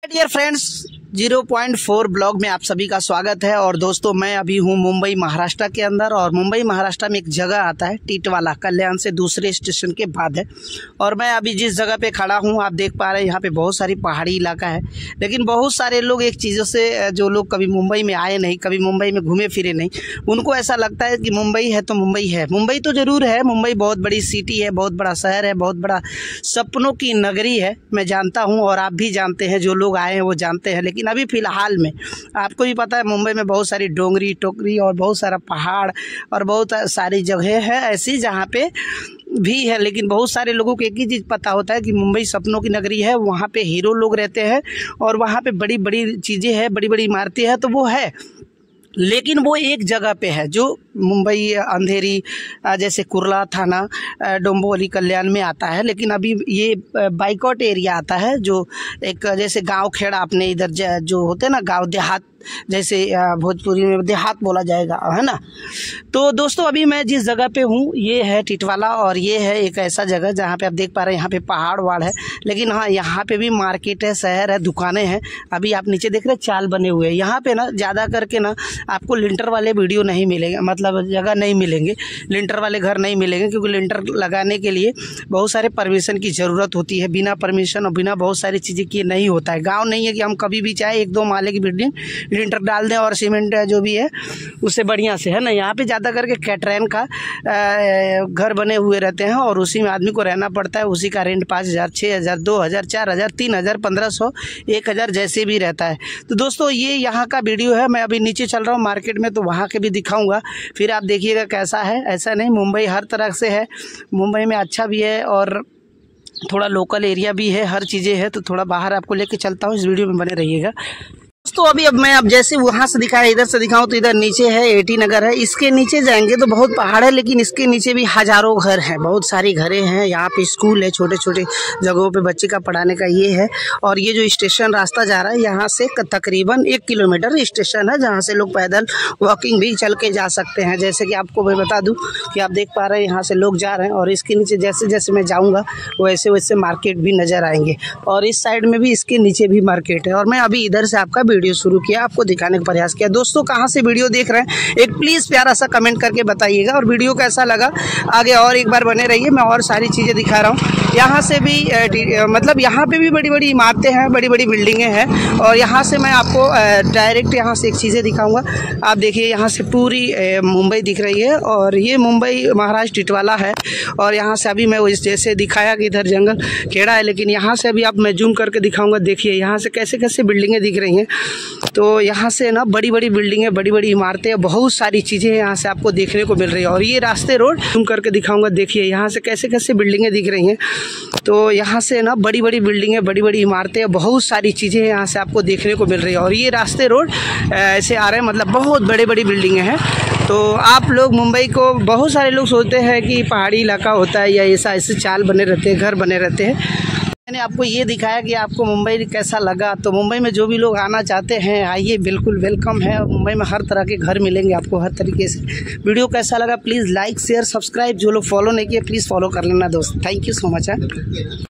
Dear friends, 0.4 blog में आप सभी का स्वागत है। और दोस्तों, मैं अभी हूँ मुंबई महाराष्ट्र के अंदर। और मुंबई महाराष्ट्र में एक जगह आता है टिटवाला, कल्याण से दूसरे स्टेशन के बाद है। और मैं अभी जिस जगह पे खड़ा हूँ, आप देख पा रहे हैं, यहाँ पे बहुत सारी पहाड़ी इलाका है। लेकिन बहुत सारे लोग एक चीज़ों से, जो लोग कभी मुंबई में आए नहीं, कभी मुंबई में घूमे फिरे नहीं, उनको ऐसा लगता है कि मुंबई है तो मुंबई है। मुंबई तो ज़रूर है, मुंबई बहुत बड़ी सिटी है, बहुत बड़ा शहर है, बहुत बड़ा सपनों की नगरी है। मैं जानता हूँ और आप भी जानते हैं, जो लोग आए हैं वो जानते हैं। लेकिन अभी फ़िलहाल में आपको भी पता है, मुंबई में बहुत सारी डोंगरी टोकरी और बहुत सारा पहाड़ और बहुत सारी जगह है ऐसी जहाँ पे भी है। लेकिन बहुत सारे लोगों को एक ही चीज़ पता होता है कि मुंबई सपनों की नगरी है, वहाँ पे हीरो लोग रहते हैं और वहाँ पे बड़ी बड़ी चीज़ें हैं, बड़ी बड़ी इमारतें हैं, तो वो है। लेकिन वो एक जगह पे है जो मुंबई अंधेरी, जैसे कुर्ला थाना, डोंबिवली, कल्याण में आता है। लेकिन अभी ये बाइकआउट एरिया आता है, जो एक जैसे गांव खेड़ा अपने इधर जो होते हैं ना, गांव देहात, जैसे भोजपुरी में देहात बोला जाएगा, है ना। तो दोस्तों, अभी मैं जिस जगह पे हूँ ये है टिटवाला। और ये है एक ऐसा जगह जहाँ पे आप देख पा रहे हैं, यहाँ पे पहाड़ वहाड़ है। लेकिन हाँ, यहाँ पे भी मार्केट है, शहर है, दुकानें हैं। अभी आप नीचे देख रहे हैं, चाल बने हुए हैं। यहाँ पे ना ज़्यादा करके ना आपको लिंटर वाले वीडियो नहीं मिलेंगे, मतलब जगह नहीं मिलेंगे, लिंटर वाले घर नहीं मिलेंगे, क्योंकि लिंटर लगाने के लिए बहुत सारे परमिशन की ज़रूरत होती है। बिना परमिशन और बिना बहुत सारी चीज़ें किए नहीं होता है। गाँव नहीं है कि हम कभी भी चाहे 1-2 माले की बिल्डिंग लिंटर डाल दें और सीमेंट जो भी है उससे बढ़िया से, है ना। यहाँ पे ज़्यादा करके कैटरैन का घर बने हुए रहते हैं और उसी में आदमी को रहना पड़ता है। उसी का रेंट 5,000, 6,000, 2,000, 4,000, 3,000, 1,500, 1,000 जैसे भी रहता है। तो दोस्तों, ये यहाँ का वीडियो है। मैं अभी नीचे चल रहा हूँ मार्केट में, तो वहाँ के भी दिखाऊँगा, फिर आप देखिएगा कैसा है। ऐसा नहीं, मुंबई हर तरह से है। मुंबई में अच्छा भी है और थोड़ा लोकल एरिया भी है, हर चीज़ें है। तो थोड़ा बाहर आपको लेके चलता हूँ, इस वीडियो में बने रहिएगा। तो अभी मैं जैसे वहाँ से दिखाया, इधर से दिखाऊं तो इधर नीचे है एटी नगर है। इसके नीचे जाएंगे तो बहुत पहाड़ है, लेकिन इसके नीचे भी हज़ारों घर हैं, बहुत सारी घरें हैं। यहाँ पे स्कूल है, छोटे छोटे जगहों पे बच्चे का पढ़ाने का ये है। और ये जो स्टेशन रास्ता जा रहा है, यहाँ से तकरीबन 1 किलोमीटर स्टेशन है, जहाँ से लोग पैदल वॉकिंग भी चल के जा सकते हैं। जैसे कि आपको मैं बता दूँ कि आप देख पा रहे हैं, यहाँ से लोग जा रहे हैं। और इसके नीचे जैसे जैसे मैं जाऊँगा वैसे वैसे मार्केट भी नज़र आएंगे। और इस साइड में भी, इसके नीचे भी मार्केट है। और मैं अभी इधर से आपका वीडियो शुरू किया, आपको दिखाने का प्रयास किया। दोस्तों, कहाँ से वीडियो देख रहे हैं, एक प्लीज़ प्यारा सा कमेंट करके बताइएगा। और वीडियो कैसा लगा, आगे और एक बार बने रहिए, मैं और सारी चीज़ें दिखा रहा हूँ। यहाँ से भी मतलब यहाँ पे भी बड़ी बड़ी इमारतें हैं, बड़ी बड़ी बिल्डिंगें हैं। और यहाँ से मैं आपको डायरेक्ट यहाँ से एक चीज़ें दिखाऊंगा। आप देखिए, यहाँ से पूरी मुंबई दिख रही है। और ये मुंबई महाराष्ट्र टिटवाला है। और यहाँ से अभी मैं जैसे दिखाया कि इधर जंगल खेड़ा है, लेकिन यहाँ से अभी मैं जूम करके दिखाऊंगा। देखिए यहाँ से कैसे कैसे बिल्डिंगें दिख रही हैं। तो यहाँ से ना बड़ी बड़ी बिल्डिंगें, बड़ी बड़ी इमारतें, बहुत सारी चीज़ें यहाँ से आपको देखने को मिल रही है। और ये रास्ते रोड जूम करके दिखाऊंगा। देखिए यहाँ से कैसे कैसे बिल्डिंगें दिख रही हैं। तो यहाँ से ना बड़ी बड़ी बिल्डिंगें, बड़ी बड़ी इमारतें, बहुत सारी चीज़ें यहाँ से आपको देखने को मिल रही है। और ये रास्ते रोड ऐसे आ रहे हैं, मतलब बहुत बड़े बड़ी बिल्डिंगें हैं। तो आप लोग मुंबई को, बहुत सारे लोग सोचते हैं कि पहाड़ी इलाका होता है या ऐसे चाल बने रहते हैं, घर बने रहते हैं। मैंने आपको ये दिखाया कि आपको मुंबई कैसा लगा। तो मुंबई में जो भी लोग आना चाहते हैं, आइए, बिल्कुल वेलकम है। मुंबई में हर तरह के घर मिलेंगे आपको, हर तरीके से। वीडियो कैसा लगा, प्लीज़ लाइक शेयर सब्सक्राइब। जो लोग फॉलो नहीं किए, प्लीज़ फॉलो कर लेना दोस्त। Thank you so much.